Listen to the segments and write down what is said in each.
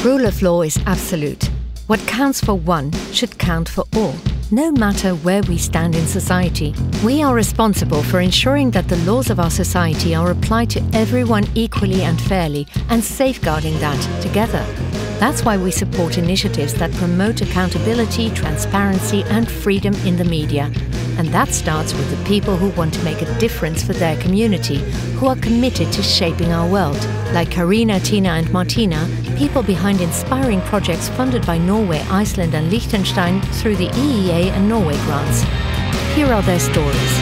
Rule of law is absolute. What counts for one should count for all, no matter where we stand in society. We are responsible for ensuring that the laws of our society are applied to everyone equally and fairly, and safeguarding that together. That's why we support initiatives that promote accountability, transparency and freedom in the media. And that starts with the people who want to make a difference for their community, who are committed to shaping our world. Like Karina, Tina and Martina, people behind inspiring projects funded by Norway, Iceland and Liechtenstein through the EEA and Norway Grants. Here are their stories.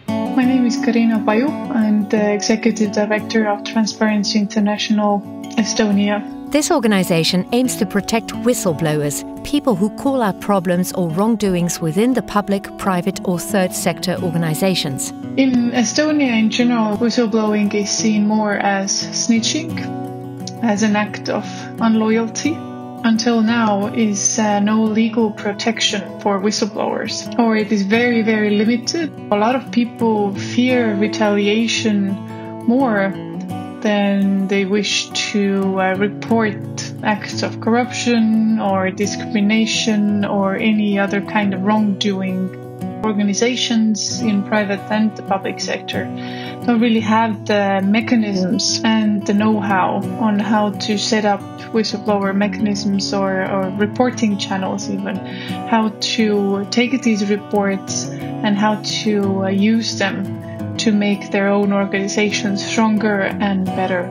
My name is Karina Paju. I'm the Executive Director of Transparency International Estonia. This organization aims to protect whistleblowers, people who call out problems or wrongdoings within the public, private or third sector organizations. In Estonia in general, whistleblowing is seen more as snitching, as an act of unloyalty. Until now is no legal protection for whistleblowers, or it is very, very limited. A lot of people fear retaliation more than they wish to report acts of corruption or discrimination or any other kind of wrongdoing. Organizations in private and the public sector don't really have the mechanisms and the know-how on how to set up whistleblower mechanisms or reporting channels even, how to take these reports and how to use them to make their own organizations stronger and better.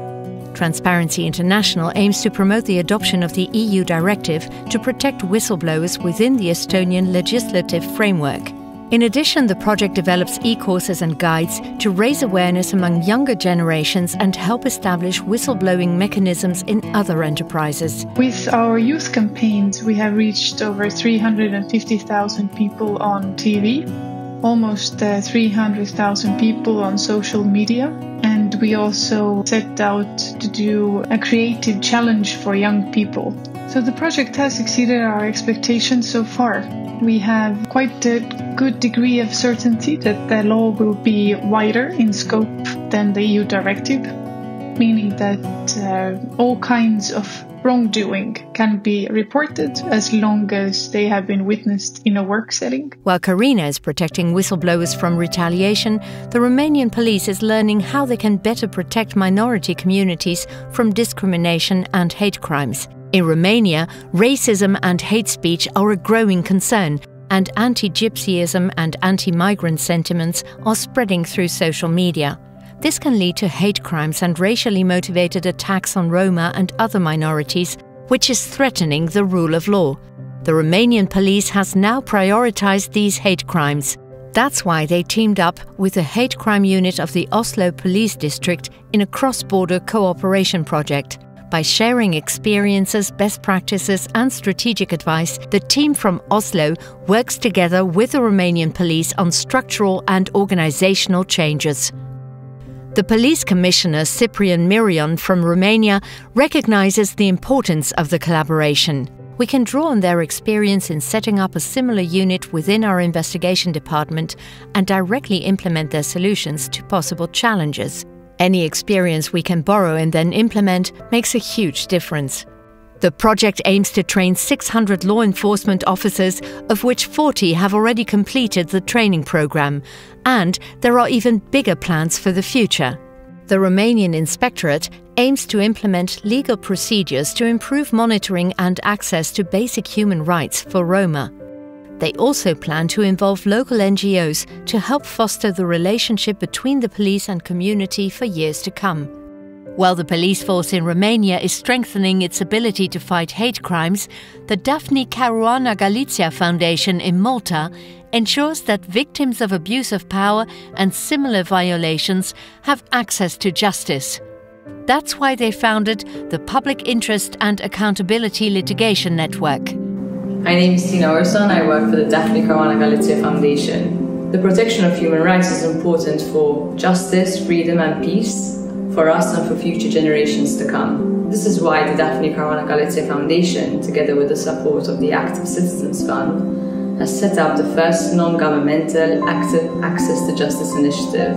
Transparency International aims to promote the adoption of the EU directive to protect whistleblowers within the Estonian legislative framework. In addition, the project develops e-courses and guides to raise awareness among younger generations and help establish whistleblowing mechanisms in other enterprises. With our youth campaigns, we have reached over 350,000 people on TV, almost 300,000 people on social media, and we also set out to do a creative challenge for young people. So the project has exceeded our expectations so far. We have quite a good degree of certainty that the law will be wider in scope than the EU directive, meaning that all kinds of wrongdoing can be reported as long as they have been witnessed in a work setting. While Karina is protecting whistleblowers from retaliation, the Romanian police is learning how they can better protect minority communities from discrimination and hate crimes. In Romania, racism and hate speech are a growing concern, and anti-Gypsyism and anti-migrant sentiments are spreading through social media. This can lead to hate crimes and racially motivated attacks on Roma and other minorities, which is threatening the rule of law. The Romanian police has now prioritized these hate crimes. That's why they teamed up with the hate crime unit of the Oslo Police District in a cross-border cooperation project. By sharing experiences, best practices and strategic advice, the team from Oslo works together with the Romanian police on structural and organizational changes. The police commissioner Cyprian Mirion from Romania recognizes the importance of the collaboration. We can draw on their experience in setting up a similar unit within our investigation department and directly implement their solutions to possible challenges. Any experience we can borrow and then implement makes a huge difference. The project aims to train 600 law enforcement officers, of which 40 have already completed the training program, and there are even bigger plans for the future. The Romanian Inspectorate aims to implement legal procedures to improve monitoring and access to basic human rights for Roma. They also plan to involve local NGOs to help foster the relationship between the police and community for years to come. While the police force in Romania is strengthening its ability to fight hate crimes, the Daphne Caruana Galizia Foundation in Malta ensures that victims of abuse of power and similar violations have access to justice. That's why they founded the Public Interest and Accountability Litigation Network. My name is Tina Orson. I work for the Daphne Caruana Galizia Foundation. The protection of human rights is important for justice, freedom and peace, for us and for future generations to come. This is why the Daphne Caruana Galizia Foundation, together with the support of the Active Citizens Fund, has set up the first non-governmental active access to justice initiative,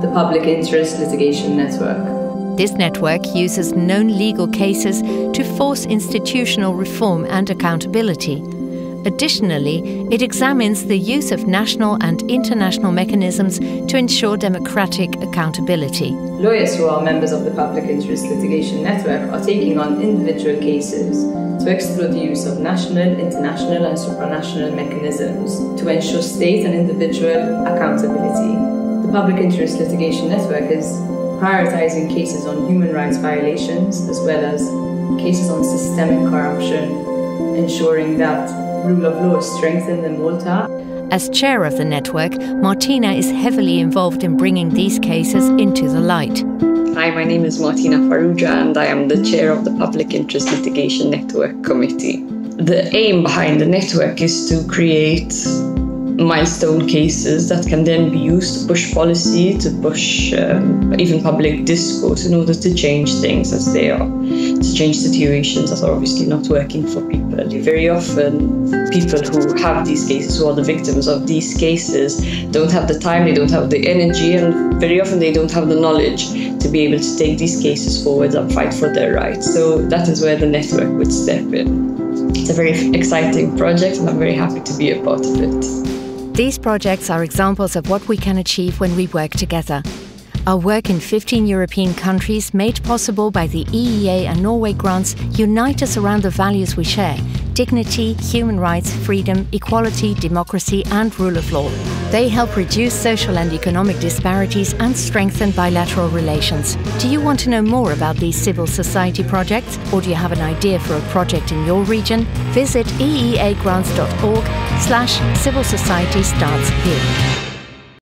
the Public Interest Litigation Network. This network uses known legal cases to force institutional reform and accountability. Additionally, it examines the use of national and international mechanisms to ensure democratic accountability. Lawyers who are members of the Public Interest Litigation Network are taking on individual cases to explore the use of national, international and supranational mechanisms to ensure state and individual accountability. The Public Interest Litigation Network is prioritizing cases on human rights violations as well as cases on systemic corruption, ensuring that rule of law is strengthened in Malta. As chair of the network, Martina is heavily involved in bringing these cases into the light. Hi, my name is Martina Farrugia and I am the chair of the Public Interest Litigation Network Committee. The aim behind the network is to create milestone cases that can then be used to push policy, to push even public discourse in order to change things as they are, to change situations that are obviously not working for people. Very often, people who have these cases, who are the victims of these cases, don't have the time, they don't have the energy, and very often they don't have the knowledge to be able to take these cases forward and fight for their rights. So that is where the network would step in. It's a very exciting project and I'm very happy to be a part of it. These projects are examples of what we can achieve when we work together. Our work in 15 European countries, made possible by the EEA and Norway Grants, unite us around the values we share: dignity, human rights, freedom, equality, democracy and rule of law. They help reduce social and economic disparities and strengthen bilateral relations. Do you want to know more about these civil society projects, or do you have an idea for a project in your region? Visit eeagrants.org/civil society starts here.